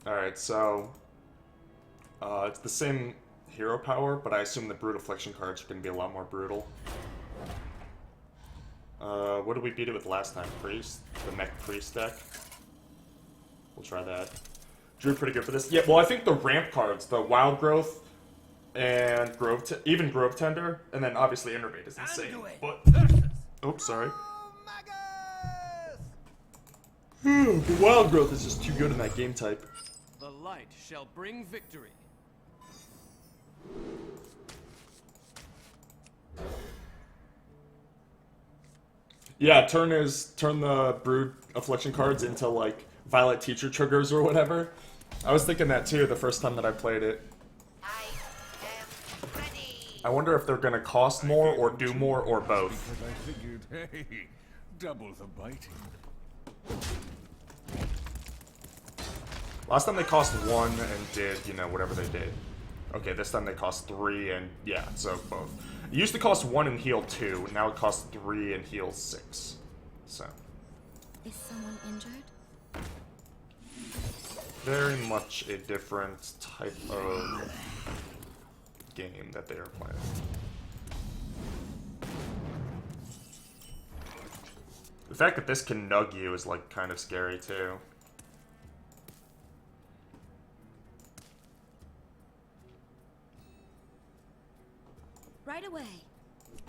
Alright, so it's the same hero power, but I assume the Brute Affliction cards are going to be a lot more brutal. What did we beat it with last time? Priest? The Mech Priest deck? We'll try that. Drew pretty good for this. Yeah, well, I think the ramp cards, the Wild Growth and even Grove Tender, and then obviously Innervate is insane. But, oops, sorry. The Wild Growth is just too good in that game type. The light shall bring victory. Yeah, turn the Brood Affliction cards into like Violet Teacher triggers or whatever. I was thinking that too the first time that I played it. I am ready. I wonder if they're gonna cost more or do more or both. Because I figured, hey, double the biting. Last time they cost 1 and did, you know, whatever they did. Okay, this time they cost 3 and, yeah, so both. It used to cost 1 and heal 2, now it costs 3 and heal 6. So. Is someone injured? Very much a different type of game that they are playing. The fact that this can nug you is, like, kind of scary, too. Right away.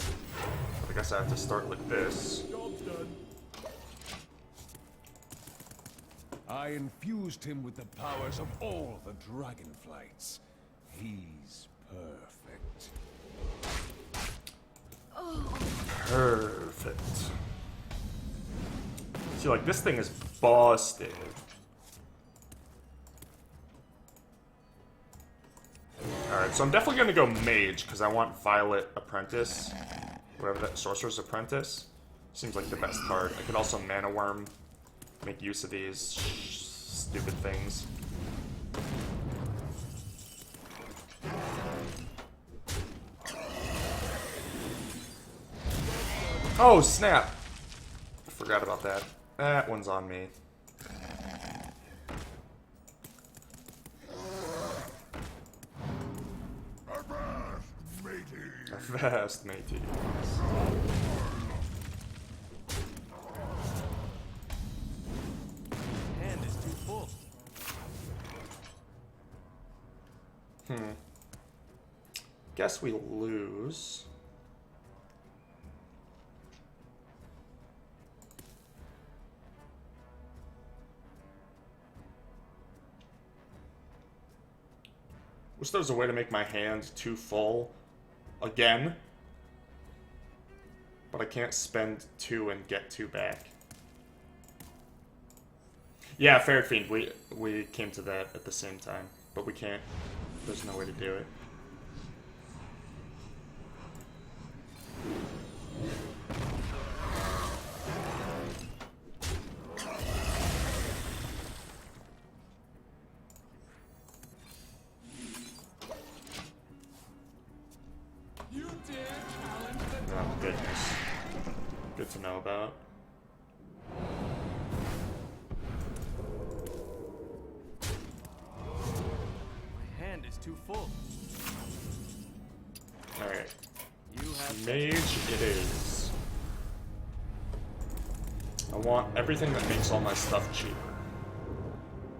I guess I have to start like this. Job's done. I infused him with the powers of all the dragonflights. He's perfect. Perfect. See, like, this thing is busted. Alright, so I'm definitely gonna go Mage, because I want Violet Apprentice. Whatever that, Sorcerer's Apprentice. Seems like the best card. I could also Mana Worm. Make use of these stupid things. Oh, snap! Forgot about that. That one's on me. Vast matey. Hand is too full. Guess we lose. Wish there was a way to make my hand too full again. But I can't spend 2 and get 2 back. Yeah, Ferret Fiend, we came to that at the same time. But we can't. There's no way to do it. You dare challenge the Oh, goodness. Good to know about. My hand is too full. Alright. You have Mage it is. I want everything that makes all my stuff cheaper.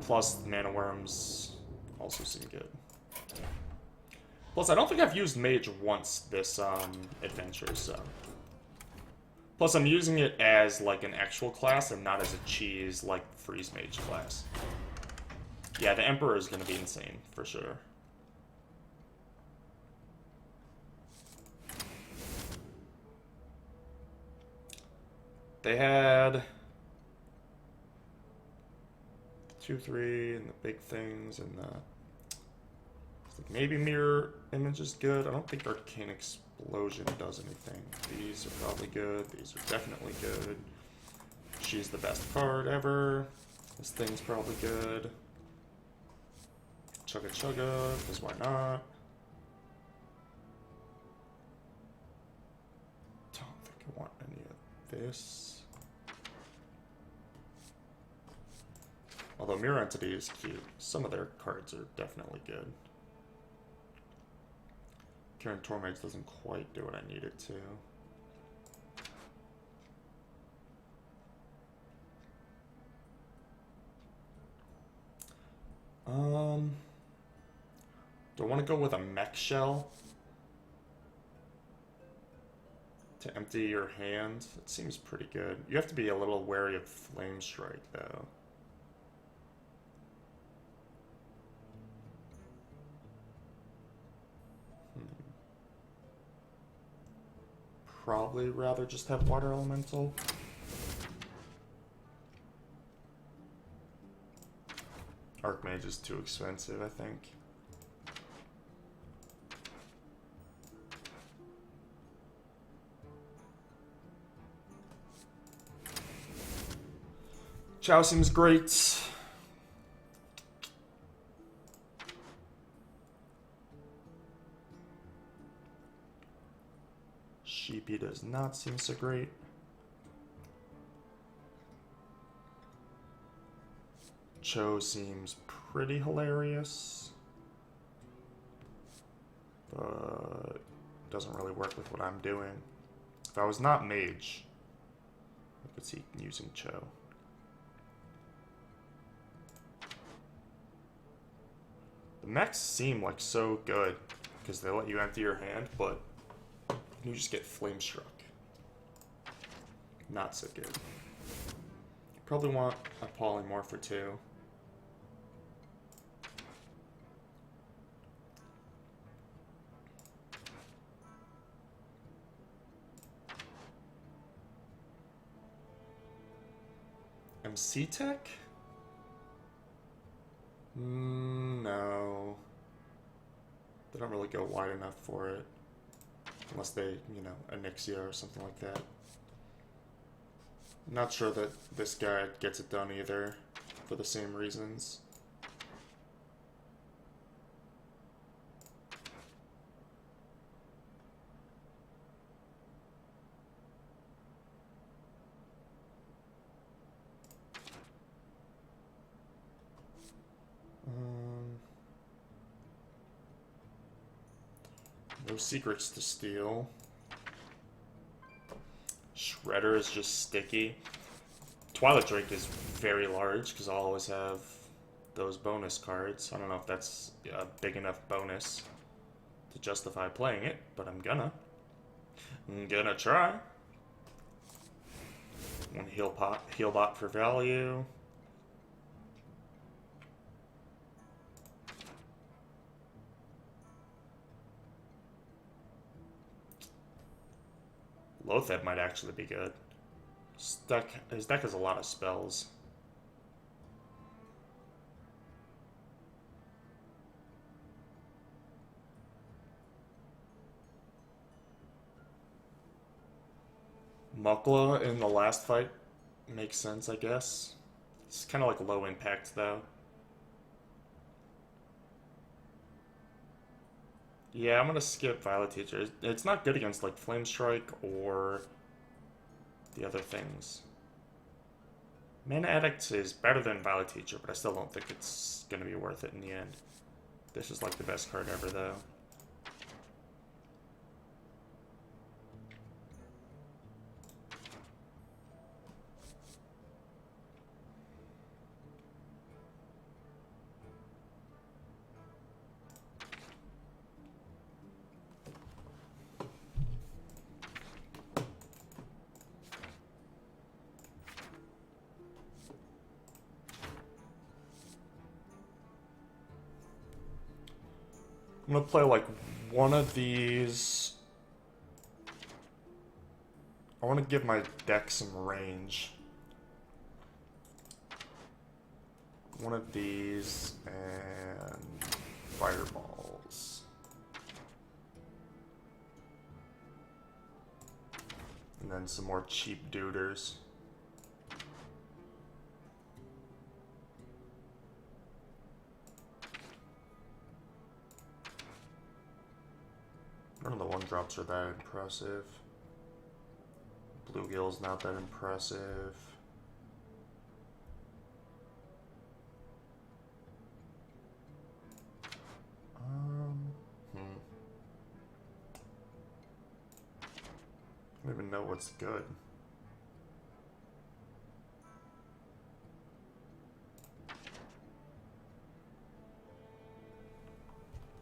Plus, Mana Worms also seem good. Plus, I don't think I've used Mage once this adventure, so. Plus, I'm using it as like an actual class and not as a cheese like Freeze Mage class. Yeah, the Emperor is gonna be insane for sure. They had 2, 3, and the big things, and the maybe Mirror Image is good. I don't think Arcane Explosion does anything. These are probably good. These are definitely good. She's the best card ever. This thing's probably good. Chugga Chugga, because why not? Don't think I want any of this. Although Mirror Entity is cute. Some of their cards are definitely good. Karen Tormage doesn't quite do what I need it to. Do I want to go with a mech shell to empty your hand? It seems pretty good. You have to be a little wary of Flame Strike, though. Probably rather just have Water Elemental. Archmage is too expensive, I think. Chow seems great. Sheepy does not seem so great. Cho seems pretty hilarious, but doesn't really work with what I'm doing. If I was not mage, I could see using Cho. The mechs seem like so good because they let you empty your hand, but you just get flame struck. Not so good. Probably want a polymorph or two. MC Tech? No. They don't really go wide enough for it. Unless they, you know, Onyxia or something like that. Not sure that this guy gets it done either, for the same reasons. No secrets to steal. Shredder is just sticky. Twilight Drake is very large because I'll always have those bonus cards. I don't know if that's a big enough bonus to justify playing it, but I'm gonna try. One heal bot for value. Lotheb might actually be good. His deck has a lot of spells. Mukla in the last fight makes sense, I guess. It's kind of like low impact, though. Yeah, I'm gonna skip Violet Teacher. It's not good against, like, Flame Strike or the other things. Mana Addict is better than Violet Teacher, but I still don't think it's gonna be worth it in the end. This is, like, the best card ever, though. I'm gonna play like one of these. I want to give my deck some range. One of these and fireballs. And then some more cheap duders. None of the one-drops are that impressive. Bluegill's not that impressive. don't even know what's good.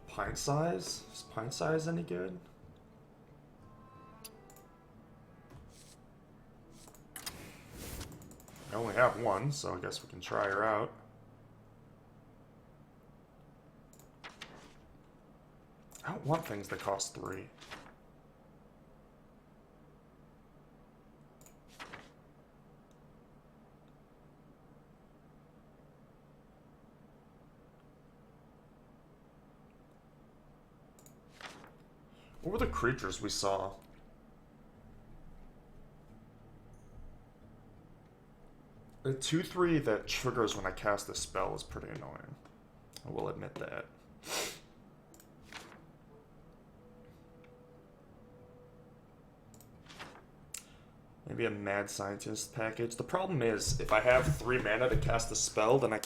Pint size? Is pint size any good? I only have one, so I guess we can try her out. I don't want things that cost 3. What were the creatures we saw? The 2/3 that triggers when I cast a spell is pretty annoying. I will admit that. Maybe a mad scientist package. The problem is, if I have 3 mana to cast a spell, then I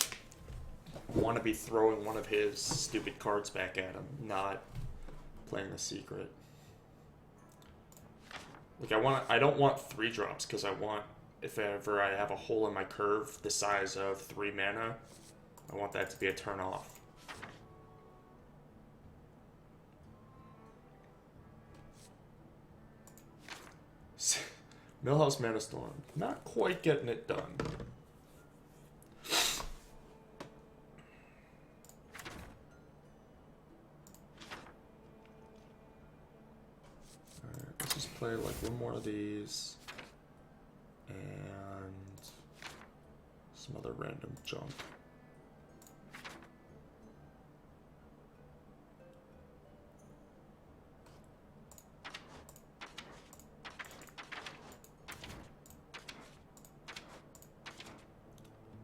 want to be throwing one of his stupid cards back at him, not playing the secret. Like I don't want 3 drops because I want, if ever I have a hole in my curve the size of 3 mana, I want that to be a turn off. Millhouse Mana Storm, not quite getting it done. Alright, let's just play like one more of these and some other random junk.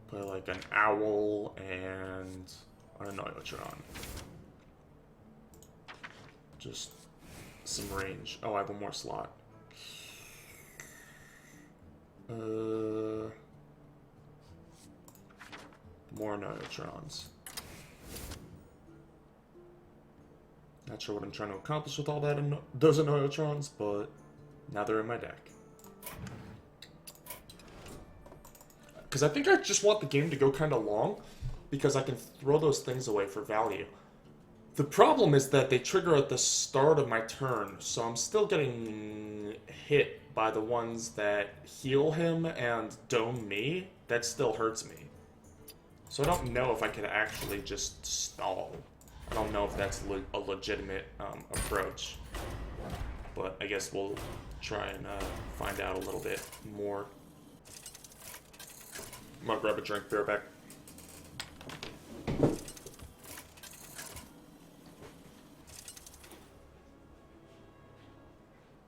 Play like an owl and an Oilotron. Just some range. Oh, I have one more slot. More Oilotrons. Not sure what I'm trying to accomplish with all that those Oilotrons, but now they're in my deck. Because I think I just want the game to go kind of long, because I can throw those things away for value. The problem is that they trigger at the start of my turn, so I'm still getting hit by the ones that heal him and dome me. That still hurts me. So I don't know if I could actually just stall. I don't know if that's a legitimate approach. But I guess we'll try and find out a little bit more. I'm gonna grab a drink, be right back.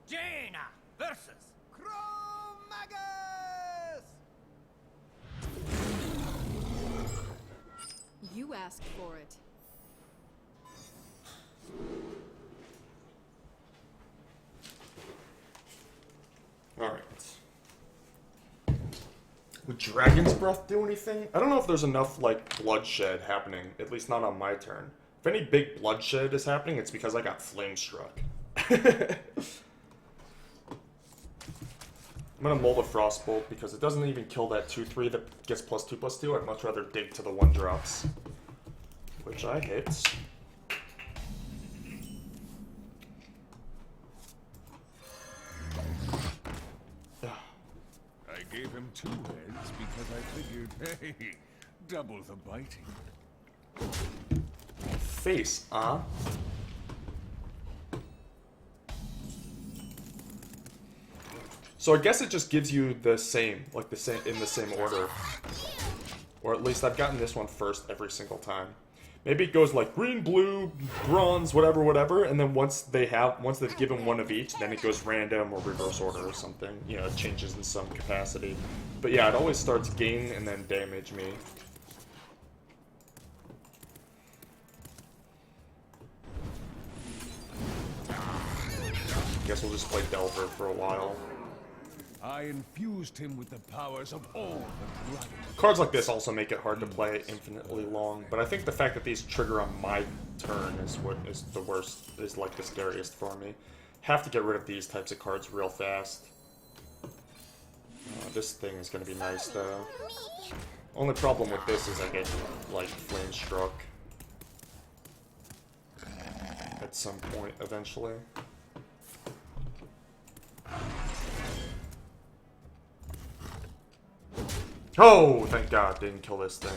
Jaina versus Chromagus! You asked for it. Alright. Would Dragon's Breath do anything? I don't know if there's enough, like, bloodshed happening, at least not on my turn. If any big bloodshed is happening, it's because I got flame struck. I'm gonna mold a Frostbolt because it doesn't even kill that 2/3 that gets +2/+2. I'd much rather dig to the 1-drops. Which I hit. I gave him 2 heads because I figured, hey, double the biting. Face, huh? So I guess it just gives you the same, like in the same order. Or at least I've gotten this one first every single time. Maybe it goes like green, blue, bronze, whatever, and then once they've given one of each, then it goes random or reverse order or something. You know, it changes in some capacity. But yeah, it always starts gain and then damage me. Guess we'll just play Delver for a while. I infused him with the powers of all the dragon. Cards like this also make it hard to play infinitely long, but I think the fact that these trigger on my turn is what is the worst, is like the scariest for me. Have to get rid of these types of cards real fast. This thing is gonna be nice though. Only problem with this is I get like flame struck at some point eventually. Oh, thank God, didn't kill this thing.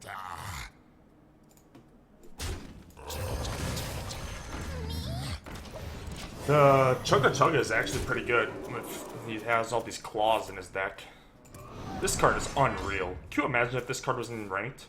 Yeah. The Chugga Chugga is actually pretty good. He has all these claws in his deck. This card is unreal. Can you imagine if this card was in ranked?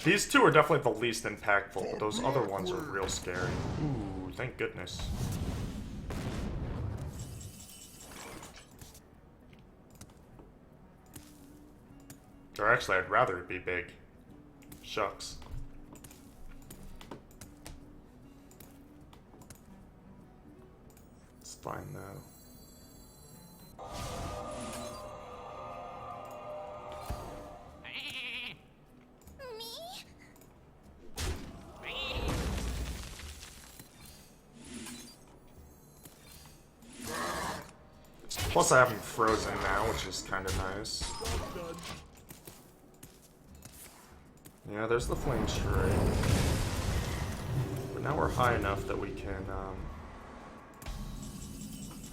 These two are definitely the least impactful, but those other ones are real scary. Ooh, thank goodness. Or actually, I'd rather it be big. Shucks. It's fine though. Plus I have him frozen now, which is kind of nice. Yeah, there's the flame strike. But now we're high enough that we can,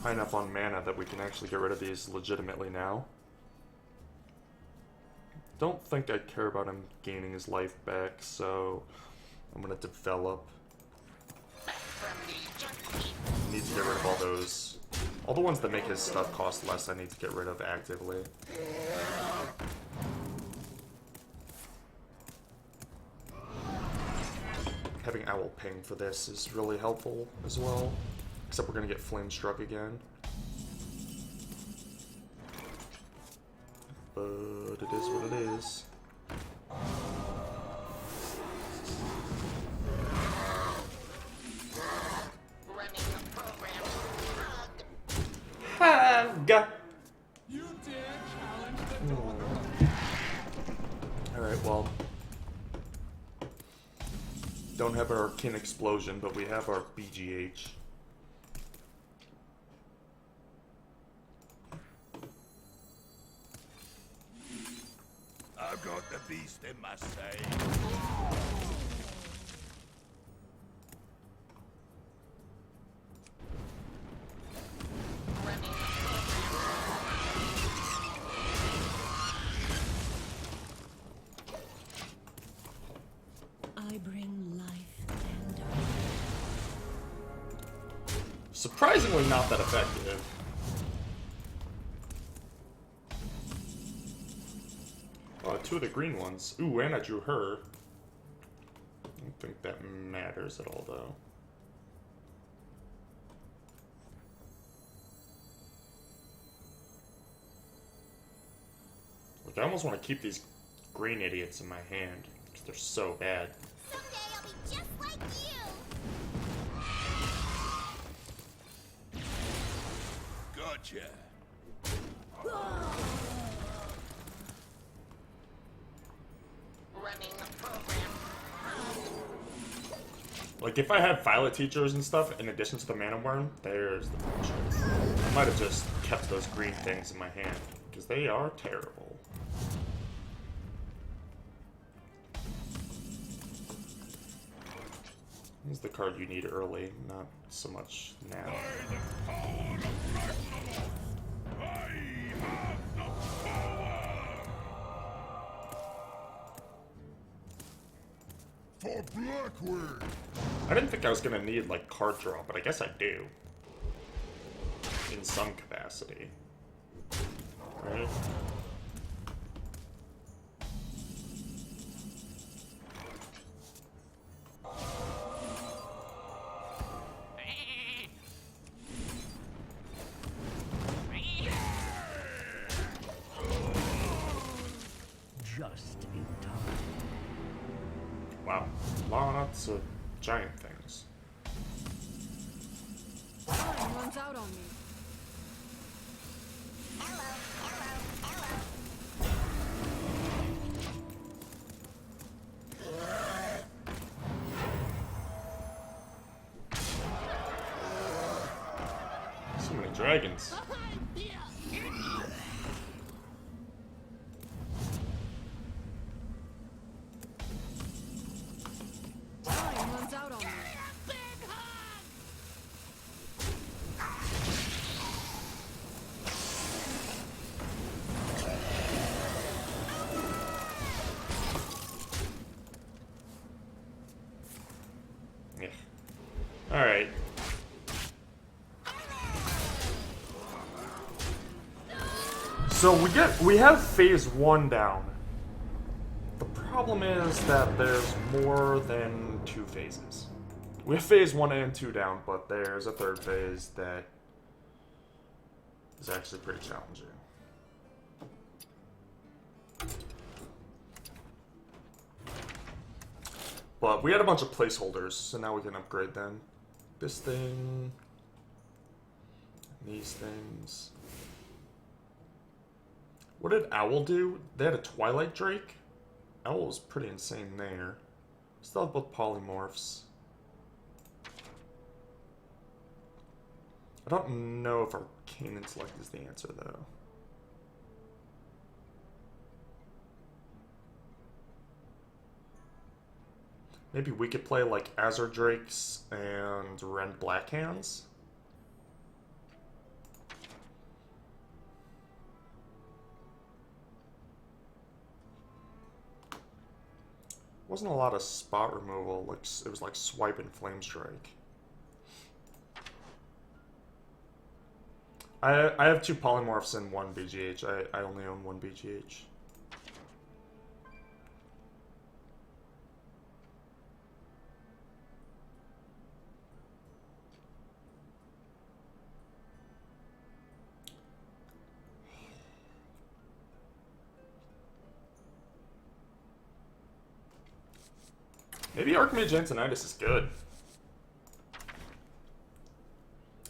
high enough on mana that we can actually get rid of these legitimately now. Don't think I care about him gaining his life back, so I'm gonna develop. Need to get rid of all those. All the ones that make his stuff cost less, I need to get rid of actively. Having Owl Ping for this is really helpful as well. Except we're gonna get Flame Struck again. But it is what it is. Alright, well. Don't have our Arcane Explosion, but we have our BGH. I've got the beast in my sight. I bring life and Surprisingly not that effective. Two of the green ones. Ooh, and I drew her. I don't think that matters at all, though. Like, I almost want to keep these green idiots in my hand, because they're so bad. Someday I'll be just like you! Gotcha. Like, if I had Violet Teachers and stuff, in addition to the Mana Worm, there's the choice. I might have just kept those green things in my hand, because they are terrible. This is the card you need early, not so much now. Blackrock. I didn't think I was gonna need, like, card draw, but I guess I do. In some capacity. Right? Just in time. Wow. Lots of giant things. Time runs out on me. So many dragons. Time runs out on me. Yeah. Alright. So we have phase 1 down. The problem is that there's more than 2 phases. We have phase 1 and 2 down, but there's a 3rd phase that is actually pretty challenging. But we had a bunch of placeholders, so now we can upgrade them. This thing, these things. What did Owl do? They had a Twilight Drake? Owl was pretty insane there. Still have both polymorphs. I don't know if Arcane Intellect is the answer, though. Maybe we could play, like, Azure Drakes and Rend Blackhands? Wasn't a lot of spot removal, like it was like Swipe and Flame Strike. I have 2 polymorphs and 1 BGH. I only own 1 BGH. Maybe Archmage Antonitis is good.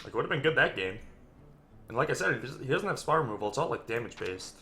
Like, it would have been good that game. And like I said, he doesn't have spot removal. It's all, like, damage-based.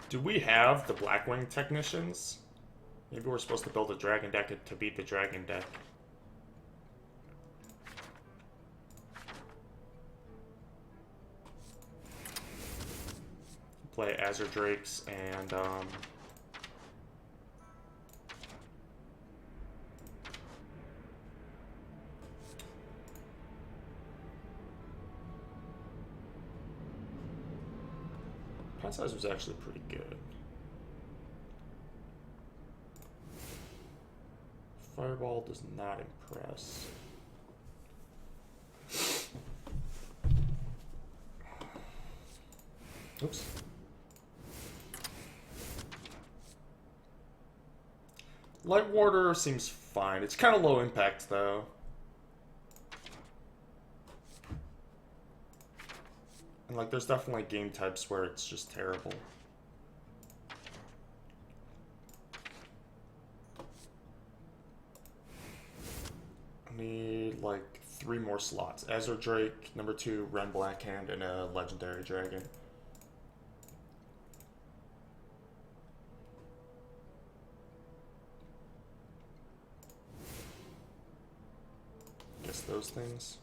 Do we have the Blackwing Technicians? Maybe we're supposed to build a dragon deck to beat the dragon deck. Play Azure Drakes and Pass size was actually pretty good. Fireball does not impress. Oops. Light Warder seems fine. It's kind of low impact, though. And, like, there's definitely game types where it's just terrible. I need, like, 3 more slots. Azure Drake, number 2, Ren Blackhand, and a Legendary Dragon. Guess those things.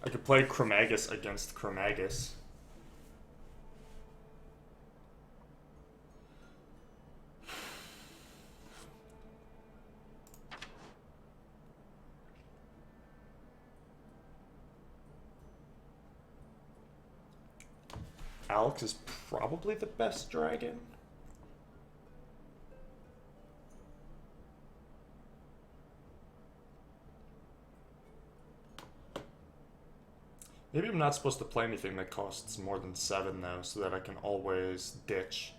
I could play Chromagus against Chromagus. Alex is probably the best dragon. Maybe I'm not supposed to play anything that costs more than 7 though, so that I can always ditch.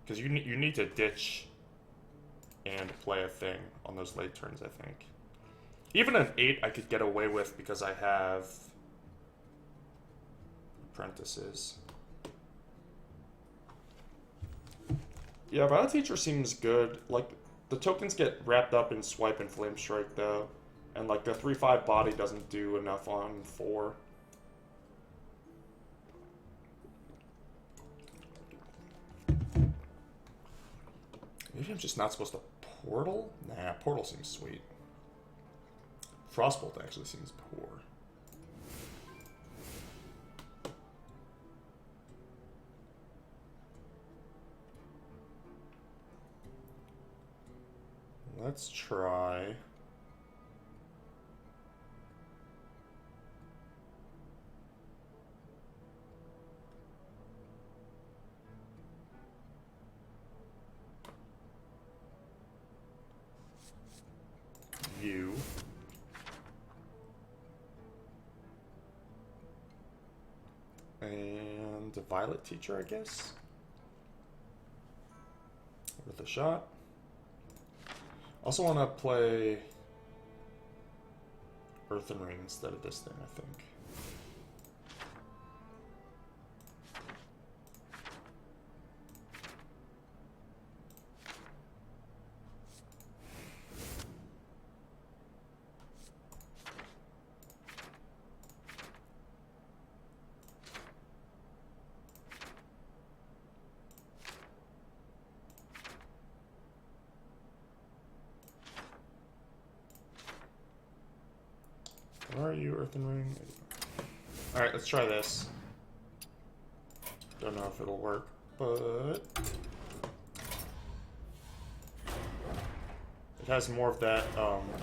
Because you need to ditch and play a thing on those late turns, I think. Even an 8 I could get away with because I have apprentices. Yeah, Battle Teacher seems good. Like, the tokens get wrapped up in Swipe and Flame Strike though. And like the 3/5 body doesn't do enough on 4. Maybe I'm just not supposed to portal? Nah, portal seems sweet. Frostbolt actually seems poor. Let's try... you. And a Violet Teacher, I guess. With a shot. Also want to play Earthen Ring instead of this thing, I think. Where are you, Earthen Ring? Alright, let's try this. Don't know if it'll work, but... it has more of that,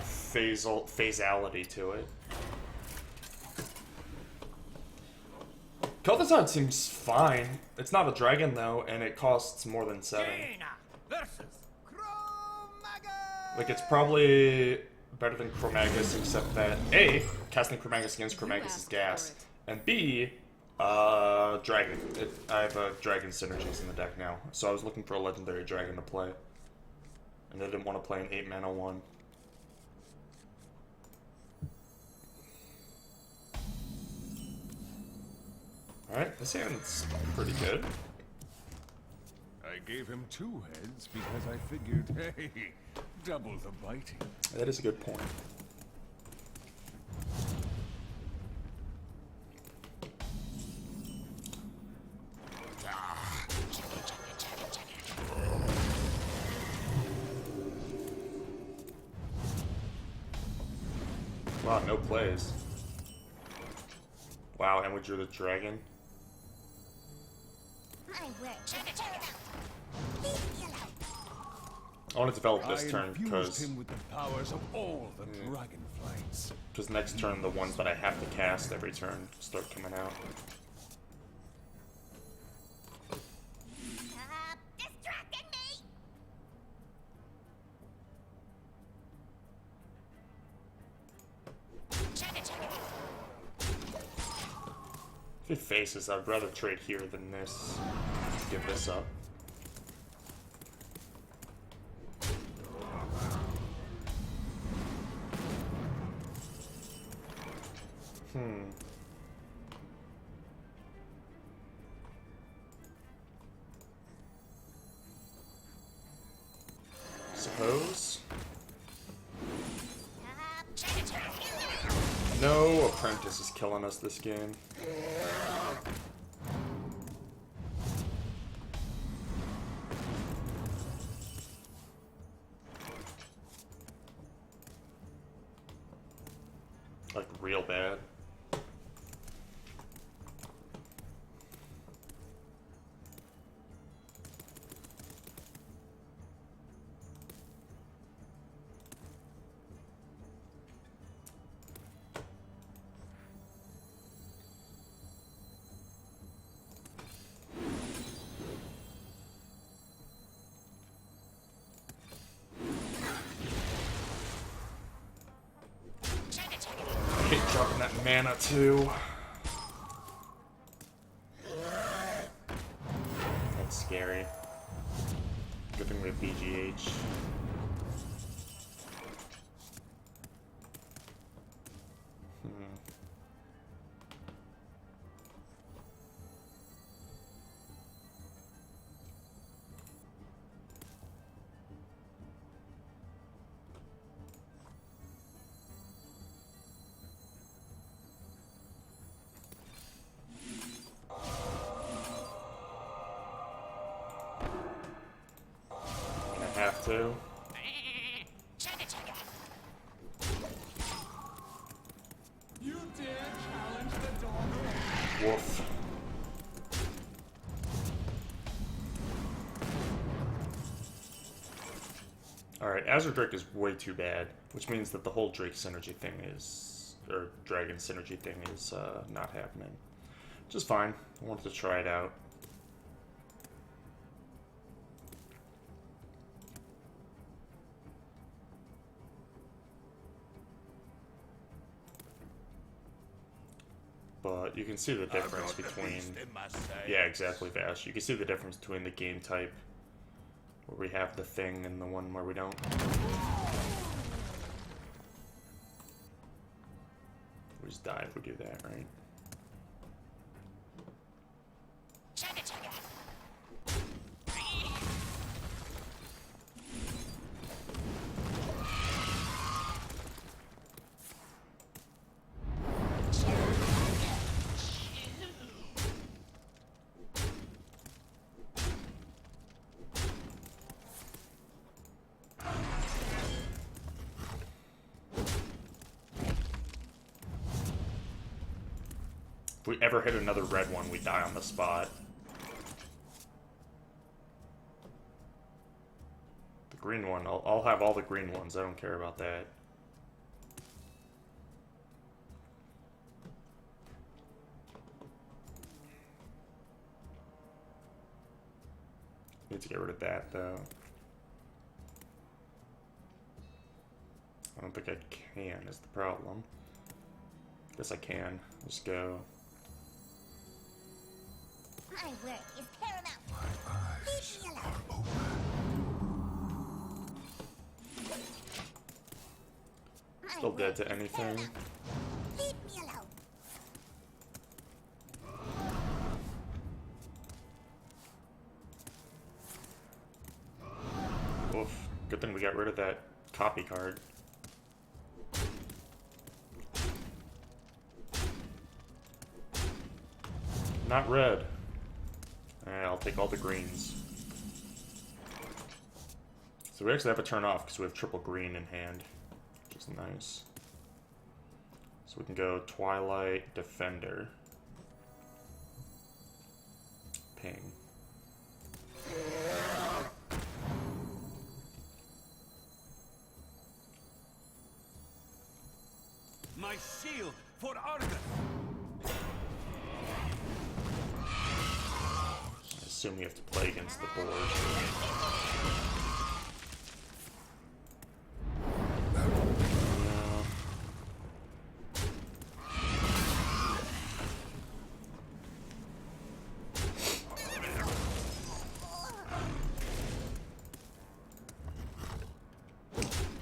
phasality to it. Kel'Thuzad seems fine. It's not a dragon, though, and it costs more than 7. Like, it's probably better than Chromagus, except that A, casting Chromagus against Chromagus is gas, and B, dragon. I have dragon synergies in the deck now, so I was looking for a legendary dragon to play, and I didn't want to play an 8 mana one. Alright, this hand's pretty good. I gave him 2 heads because I figured, hey, double the biting. That is a good point. Wow, no plays. Wow, and we drew the dragon. My word. I want to develop this turn infused because him with the powers of all the dragonflights. next turn the ones that I have to cast every turn start coming out. Stop distracting me! If he faces, I'd rather trade here than this. Give this up. Suppose. No apprentice is killing us this game. Like, real bad. I hate dropping that mana too. That's scary. Good thing we have BGH. Have to. You dare challenge the dog? Woof. Alright, Azure Drake is way too bad, which means that the whole Drake synergy thing is, or Dragon synergy thing is not happening. Which is fine. I wanted to try it out. But you can see the difference between... Yeah, exactly, Vash. You can see the difference between the game type where we have the thing and the one where we don't. We just die if we do that, right? If we ever hit another red one, we die on the spot. The green one, I'll have all the green ones. I don't care about that. Need to get rid of that, though. I don't think I can, is the problem. Guess I can. Let's go. My work is paramount. My eyes Leave me are alone. open. My Still work dead to is anything. paramount. Leave me alone. Oof. Good thing we got rid of that copy card. Not red. Alright, I'll take all the greens. So we actually have a turn off because we have triple green in hand, which is nice. So we can go Twilight, Defender, Ping. My shield for Argus. I assume you have to play against the board.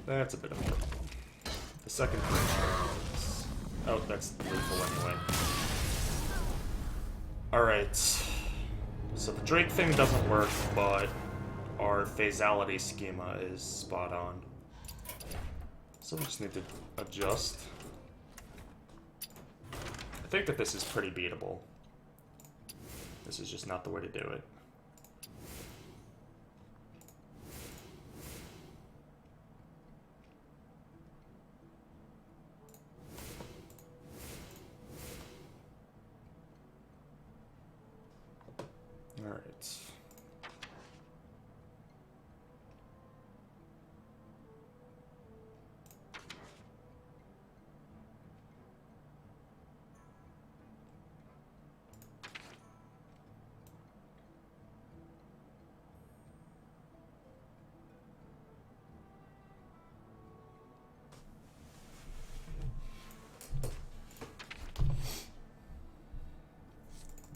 That's a bit of a problem. The second is... Oh, that's lethal anyway. Alright. So the Drake thing doesn't work, but our phasality schema is spot on. So we just need to adjust. I think that this is pretty beatable. This is just not the way to do it. All right.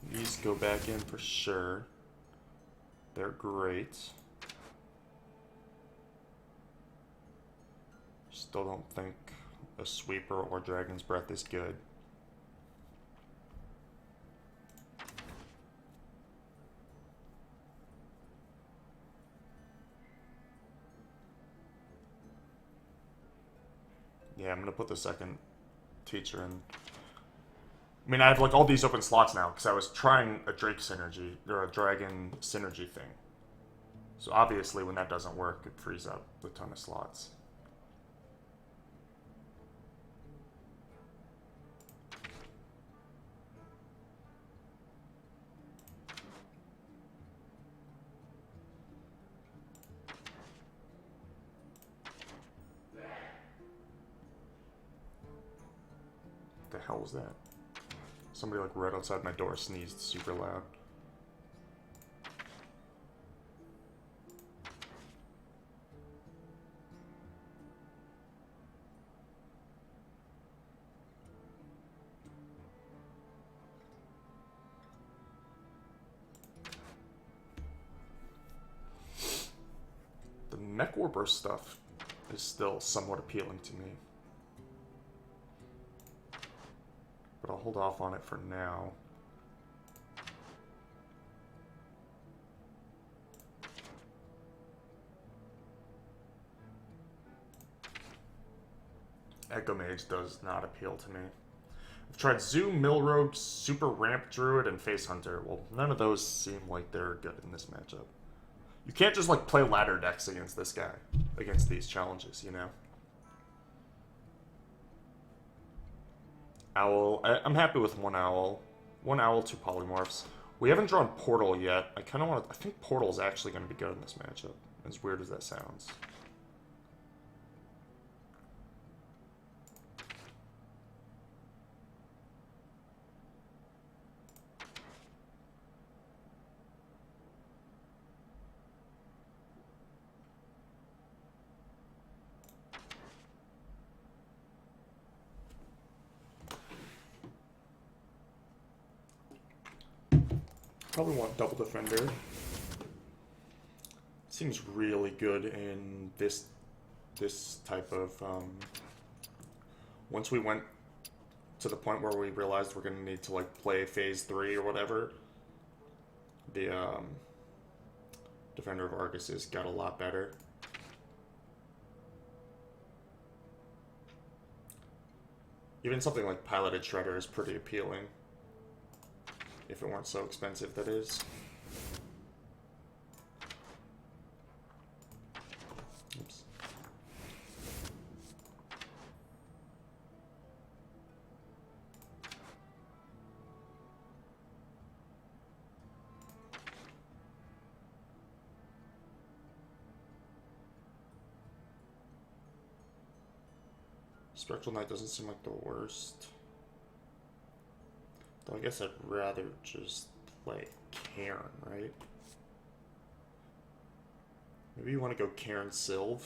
These go back in for sure. They're great. Still don't think a sweeper or dragon's breath is good. Yeah, I'm gonna put the second teacher in. I mean, I have like all these open slots now because I was trying a Drake synergy or a dragon synergy thing. So obviously, when that doesn't work, it frees up a ton of slots. What the hell was that? Somebody like right outside my door sneezed super loud. The mech warper stuff is still somewhat appealing to me. But I'll hold off on it for now. Echo Mage does not appeal to me. I've tried Zoom, Millrogue, Super Ramp Druid, and Face Hunter. Well, none of those seem like they're good in this matchup. You can't just like play ladder decks against this guy, against these challenges, you know? Owl. I'm happy with one owl. One owl, two polymorphs. We haven't drawn Portal yet. I kind of want to... I think Portal is actually going to be good in this matchup. As weird as that sounds. Probably want Double Defender. Seems really good in this type of... once we went to the point where we realized we're going to need to like play Phase 3 or whatever, the Defender of Argus got a lot better. Even something like Piloted Shredder is pretty appealing. If it weren't so expensive, that is. Oops. Spectral Knight doesn't seem like the worst. Though I guess I'd rather just play Cairn, right? Maybe you want to go Cairn Sylve?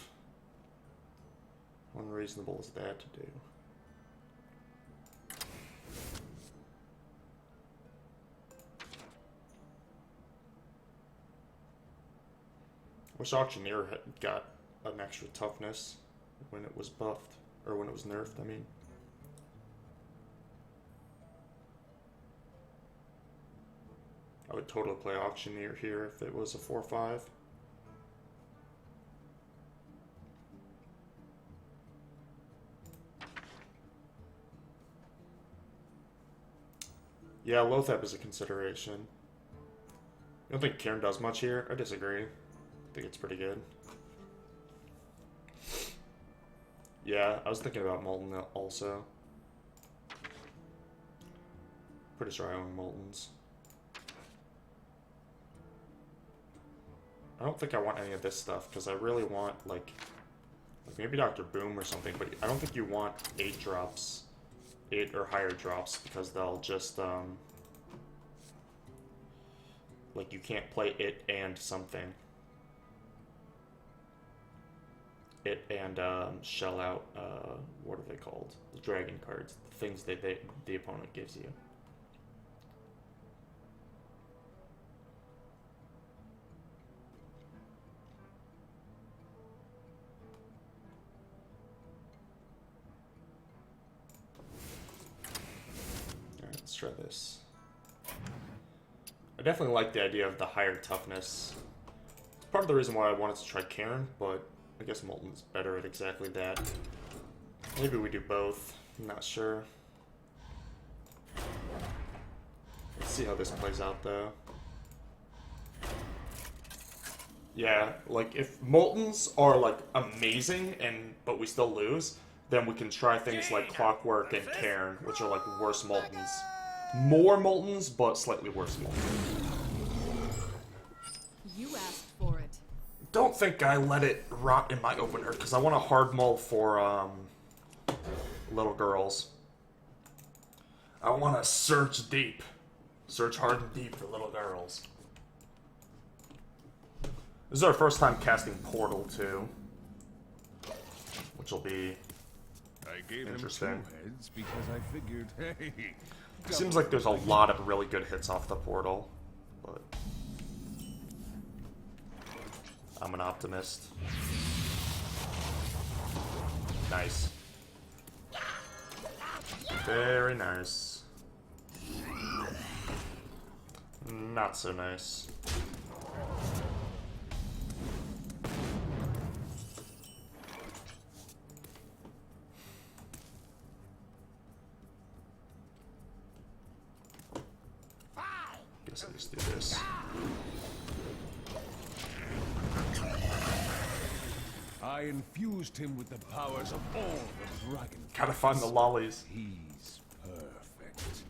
How unreasonable is that to do? Wish Auctioneer had got an extra toughness. when it was buffed. Or when it was nerfed, I mean. I would totally play Auctioneer here if it was a 4-5. Yeah, Lothab is a consideration. You don't think Cairn does much here? I disagree. I think it's pretty good. Yeah, I was thinking about Molten also. Pretty sure I own Moltens. I don't think I want any of this stuff, because I really want, like maybe Dr. Boom or something, but I don't think you want 8 drops. 8 or higher drops, because they'll just, like, you can't play it and something. It and, shell out, what are they called? The dragon cards. The things that the opponent gives you. Alright, let's try this. I definitely like the idea of the higher toughness. It's part of the reason why I wanted to try Cairn, but I guess Molten's better at exactly that. Maybe we do both. I'm not sure. Let's see how this plays out, though. Yeah, like, if Moltens are, like, amazing, but we still lose, then we can try things like Clockwork and Cairn, which are, like, worse Moltens. More Moltens, but slightly worse Moltens. You asked for it. Don't think I let it rot in my opener, because I want a hard mull for, little girls. I want to search deep. Search hard and deep for little girls. This is our first time casting Portal, too. Which will be I gave interesting. him 2 heads because I figured, hey... Seems like there's a lot of really good hits off the Portal, but... I'm an optimist. Nice. Very nice. Not so nice. Guess I just do this. I infused him with the powers of all the dragon. Gotta find the lollies. He's perfect.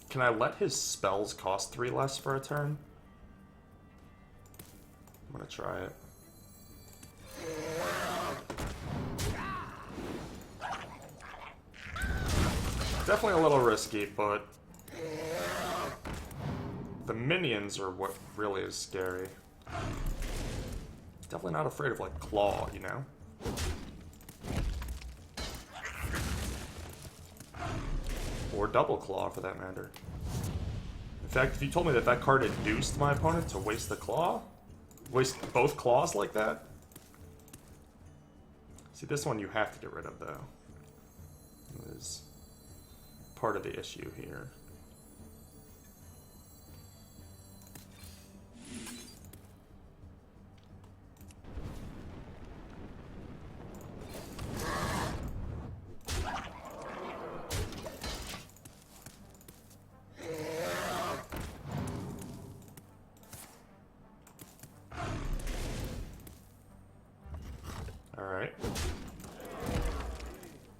Can I let his spells cost 3 less for a turn? I'm gonna try it. Definitely a little risky, but the minions are what really is scary. Definitely not afraid of, like, Claw, you know? Or Double Claw, for that matter. In fact, if you told me that that card induced my opponent to waste the Claw, waste both Claws like that? See, this one you have to get rid of, though. It is part of the issue here. Alright.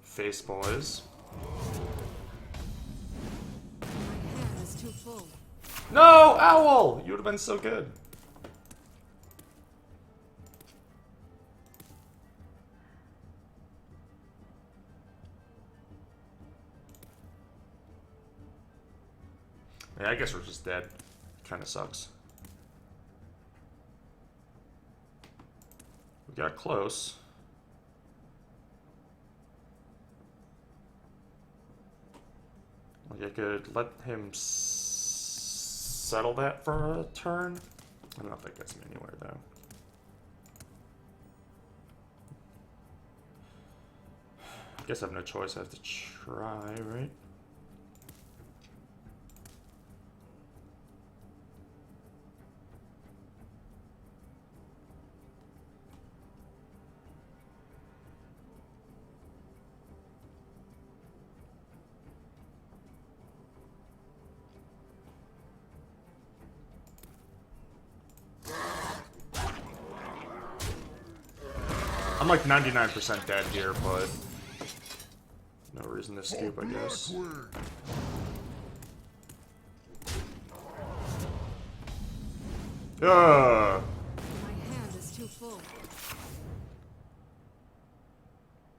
Face boys. My hand is too full. No! Owl! You would have been so good. Yeah, I guess we're just dead. Kinda sucks. We got close. Like I could let him settle that for a turn. I don't know if that gets me anywhere though. I guess I have no choice. I have to try, right? I'm like 99% dead here, but no reason to scoop, I guess. My hand is too full.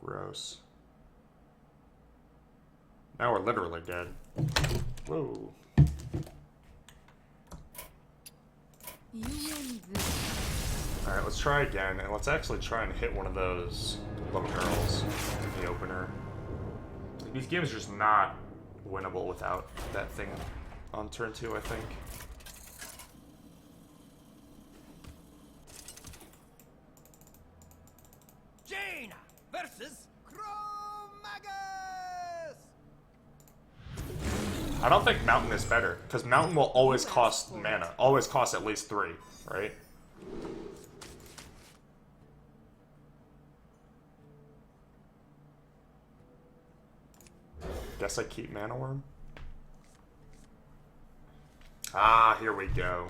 Gross. Now we're literally dead. Whoa. You win this. Alright, let's try again, and let's actually try and hit one of those little girls in the opener. These games are just not winnable without that thing on turn 2, I think. Jaina versus Chromagus. I don't think Mountain is better, because Mountain will always cost mana. Always cost at least 3, right? Guess I keep Mana Worm. Ah, here we go.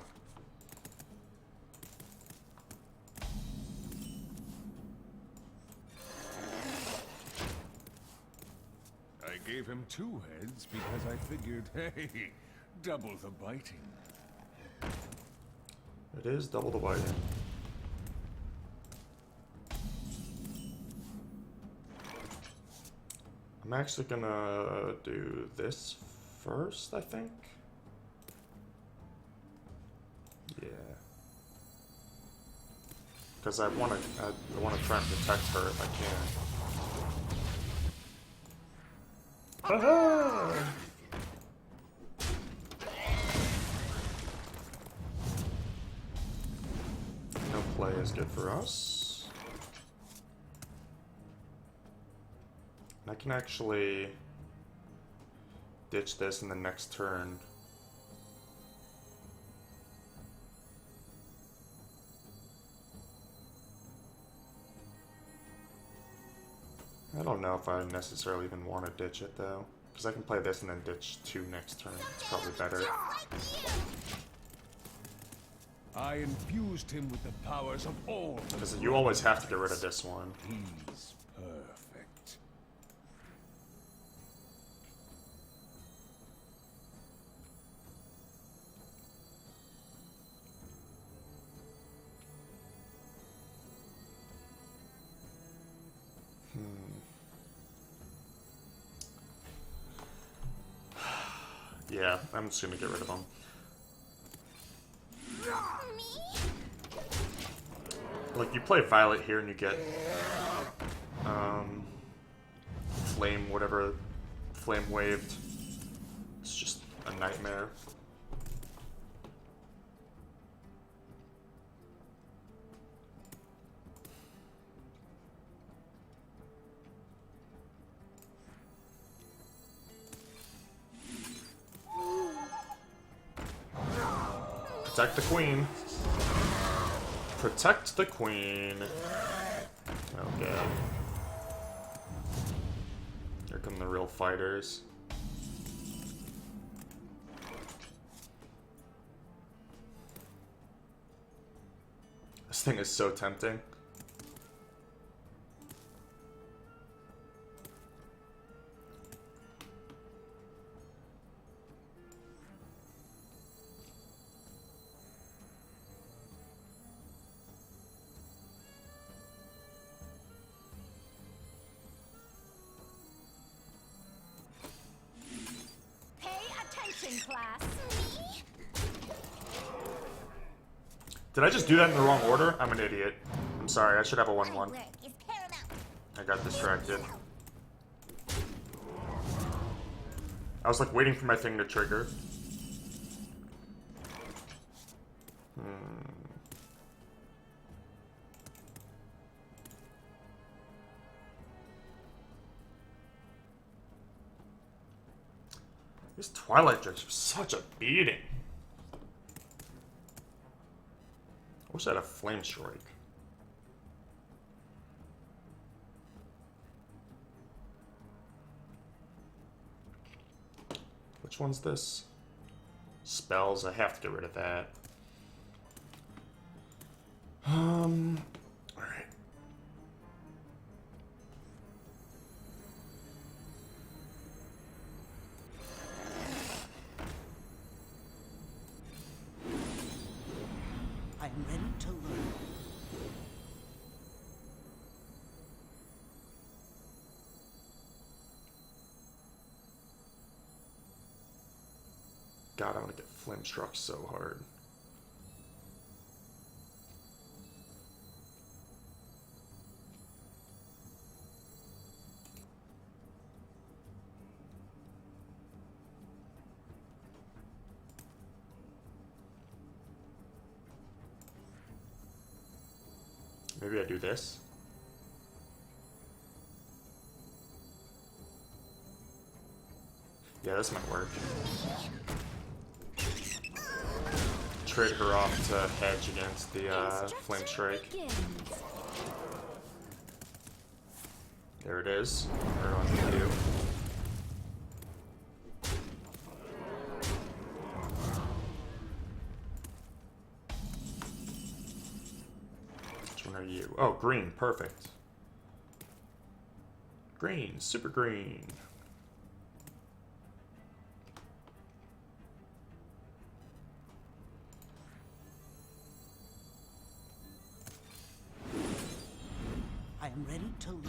I gave him 2 heads because I figured, hey, double the biting. It is double the biting. I'm actually gonna do this first, I think. Yeah. Because I wanna try and protect her if I can. Haha! No play is good for us. I can actually ditch this in the next turn. I don't know if I necessarily even want to ditch it though, because I can play this and then ditch 2 next turn. It's probably better. I infused him with the powers of all. Because you always have to get rid of this one. He's perfect. Yeah, I'm just gonna get rid of them. Like, you play Violet here and you get, Flame, whatever, Flame Waved. It's just a nightmare. Protect the queen. Protect the queen. Oh god. Here come the real fighters. This thing is so tempting. Class. Did I just do that in the wrong order? I'm an idiot. I'm I'm sorry, I should have a 1-1. Work is paramount. I got distracted. I was like waiting for my thing to trigger. These Twilight Drakes are such a beating. I wish I had a Flame Strike. Which one's this? Spells, I have to get rid of that. Alright. I am ready to learn. God, I want to get Flame Struck so hard. Maybe I do this. Yeah, this might work. Trade her off to hedge against the Flame Strike. There it is. Everyone can do. Which one are you? Oh, green. Perfect. Green. Super green. I am ready to learn.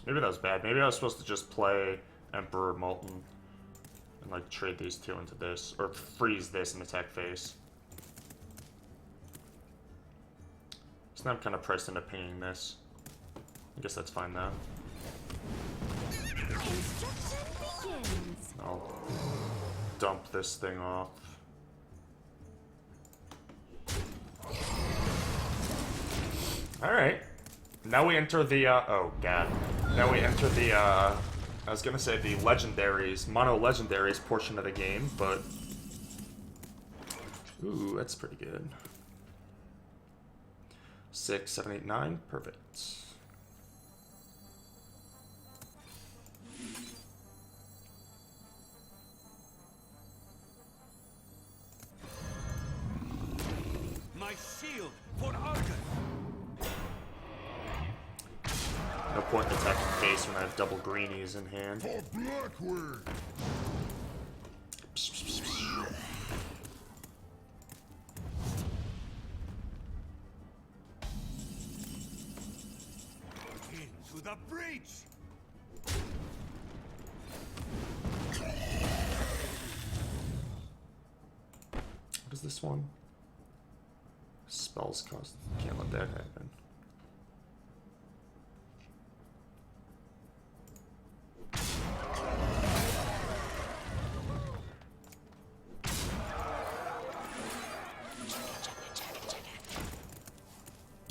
Maybe that was bad. Maybe I was supposed to just play Emperor Molten and like trade these two into this, or freeze this and attack face. So now I'm kind of pressed into pinging this. I guess that's fine though. Construction begins. I'll dump this thing off. Alright. Now we enter the, oh god. Now we enter the, I was gonna say the legendaries, mono legendaries portion of the game, but... Ooh, that's pretty good. 6, 7, 8, 9, perfect. My shield for Argus. No point in attacking face when I have double greenies in hand. For Blackrock! Into the breach. What is this one? Spells cost. Can't let that happen.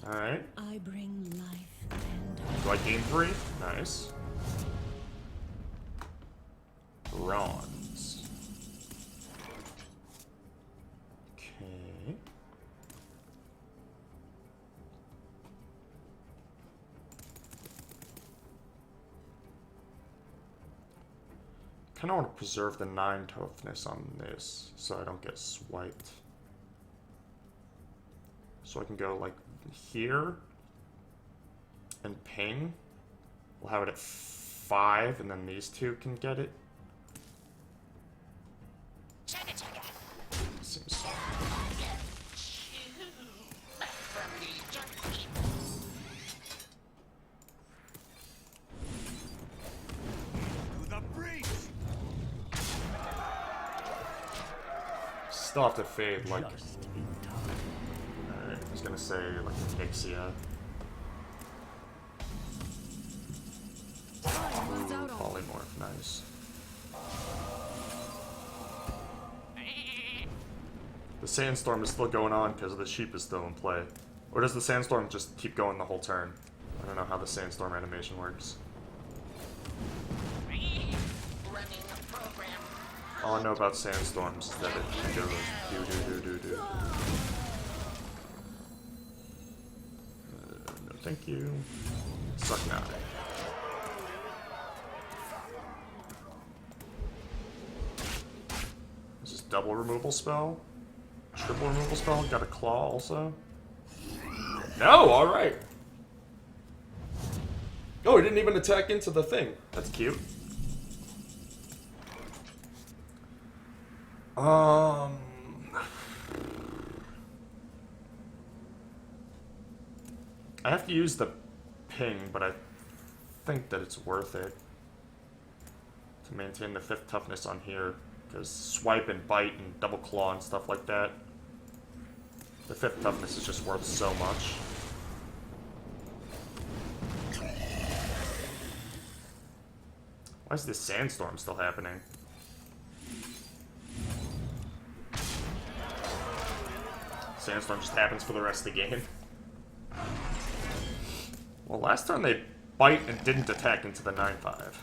Alright. I bring life and Do I gain 3? Nice. Bronze. Okay. Kind of want to preserve the 9 toughness on this so I don't get swiped. So I can go like here and ping. We'll have it at 5 and then these two can get it. Seems Still have to fade, like... Alright, I was gonna say, like, Ixia. Ooh, polymorph, nice. The sandstorm is still going on because the sheep is still in play. Or does the sandstorm just keep going the whole turn? I don't know how the sandstorm animation works. All I know about sandstorms is that it goes do. No thank you. Suck now. Is this double removal spell? Triple removal spell? Got a claw also? No, alright. Oh, he didn't even attack into the thing. That's cute. I have to use the ping, but I think that it's worth it to maintain the 5th toughness on here, because swipe and bite and double claw and stuff like that, the 5th toughness is just worth so much. Why is this sandstorm still happening? Sandstorm just happens for the rest of the game. Well, last time they bite and didn't attack into the 9-5.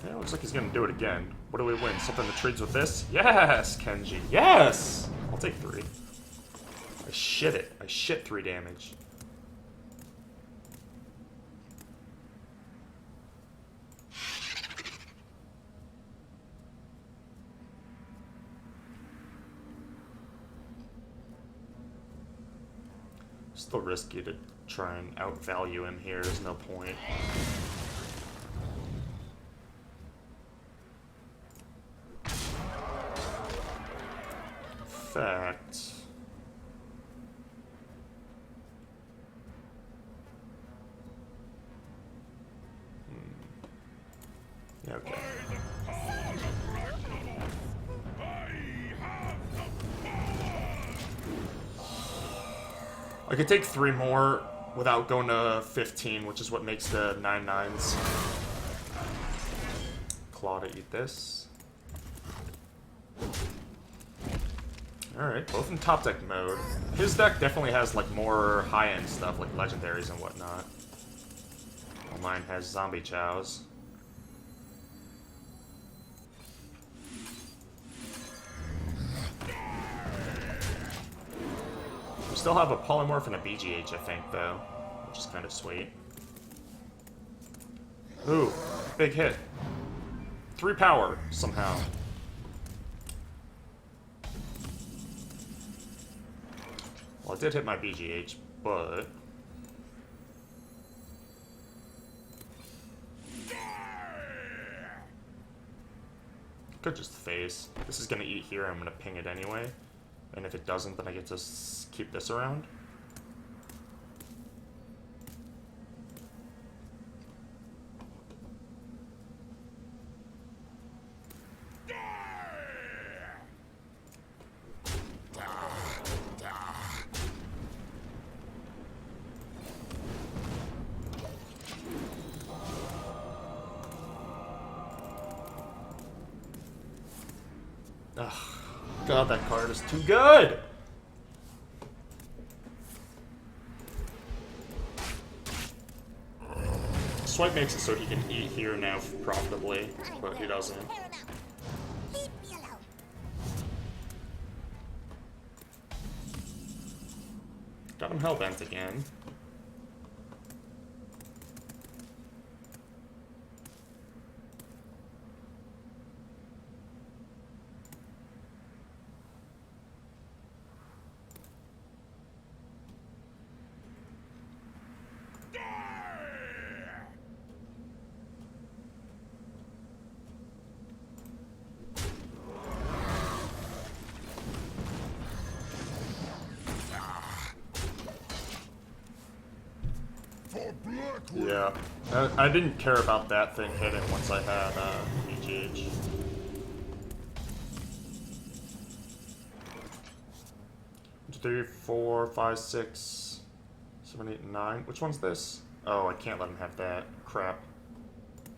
Yeah, looks like he's gonna do it again. What do we win? Something that trades with this? Yes, Kenji. Yes! I'll take 3. I shit it. I shit 3 damage. Still risky to try and outvalue him here. There's no point. In fact... Yeah, okay. I could take 3 more without going to 15, which is what makes the 9/9s. Claw to eat this. Alright, both in top deck mode. His deck definitely has like more high-end stuff, like legendaries and whatnot. While mine has zombie chows. We still have a polymorph and a BGH, I think, though, which is kind of sweet. Ooh, big hit. 3 power, somehow. Well, it did hit my BGH, but... Could just phase. This is gonna eat here, I'm gonna ping it anyway. And if it doesn't, then I get to keep this around. Ugh. God, that card is too good! Swipe makes it so he can eat here now profitably, but he doesn't. Leave me alone. Got him hellbent again. Yeah, I didn't care about that thing hitting once I had BGH. 3, 4, 5, 6, 7, 8, 9. Which one's this? Oh, I can't let him have that. Crap.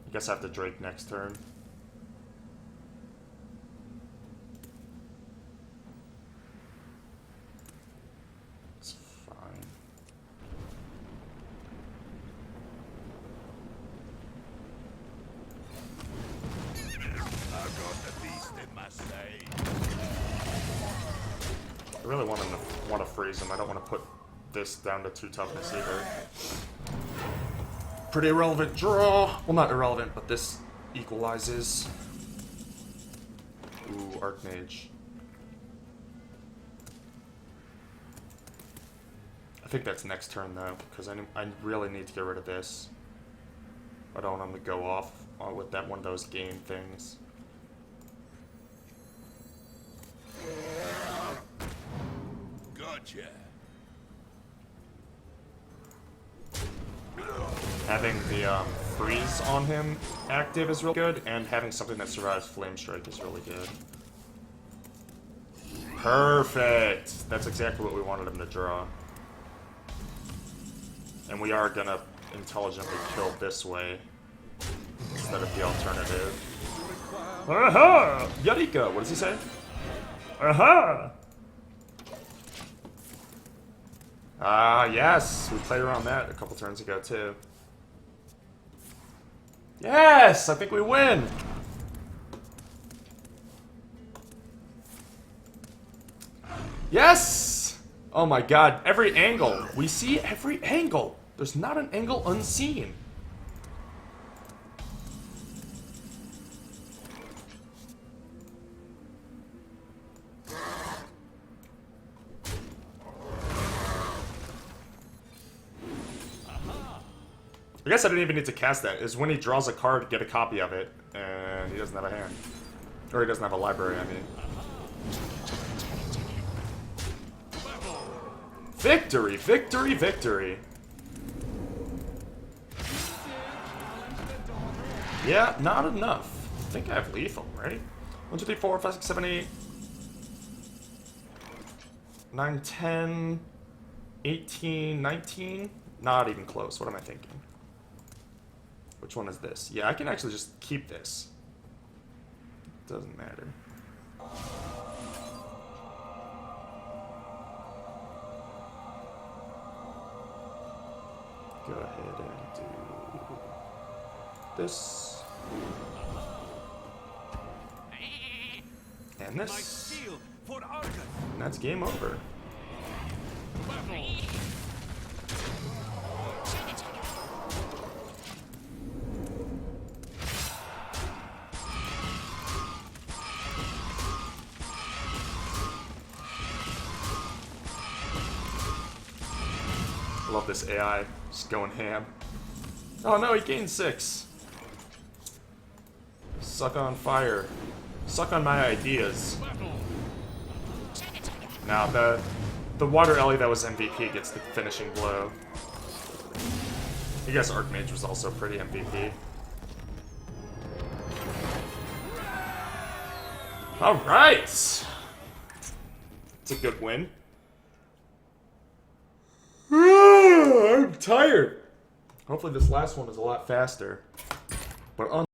I guess I have to Drake next turn. It's fine. I've got the beast in my sight. I really want to freeze him. I don't want to put this down to 2 toughness either. Pretty irrelevant draw. Well, not irrelevant, but this equalizes. Ooh, Archmage. I think that's next turn though, because I really need to get rid of this. I don't want him to go off with that one of those game things. Gotcha. Having the freeze on him active is really good, and having something that survives Flame Strike is really good. Perfect! That's exactly what we wanted him to draw. And we are gonna intelligently kill this way instead of the alternative. Aha! Yarika! What does he say? Aha! Ah, yes! We played around that a couple turns ago, too. Yes! I think we win! Yes! Oh my god, every angle. We see every angle. There's not an angle unseen. I guess I didn't even need to cast that. Is when he draws a card, get a copy of it, and he doesn't have a hand. Or he doesn't have a library, I mean. Victory, victory, victory. Yeah, not enough. I think I have lethal, right? 1, 2, 3, 4, 5, 6, 7, 8. 9, 10, 18, 19. Not even close. What am I thinking? Which one is this? Yeah, I can actually just keep this. Doesn't matter. Go ahead and do this. And My this. shield for Argus. And that's game over. I love this AI just going ham. Oh no, he gained 6. Suck on fire. Suck on my ideas. Now the water Ellie that was MVP gets the finishing blow. I guess Archmage was also pretty MVP. Alright! It's a good win. I'm tired. Hopefully this last one is a lot faster. But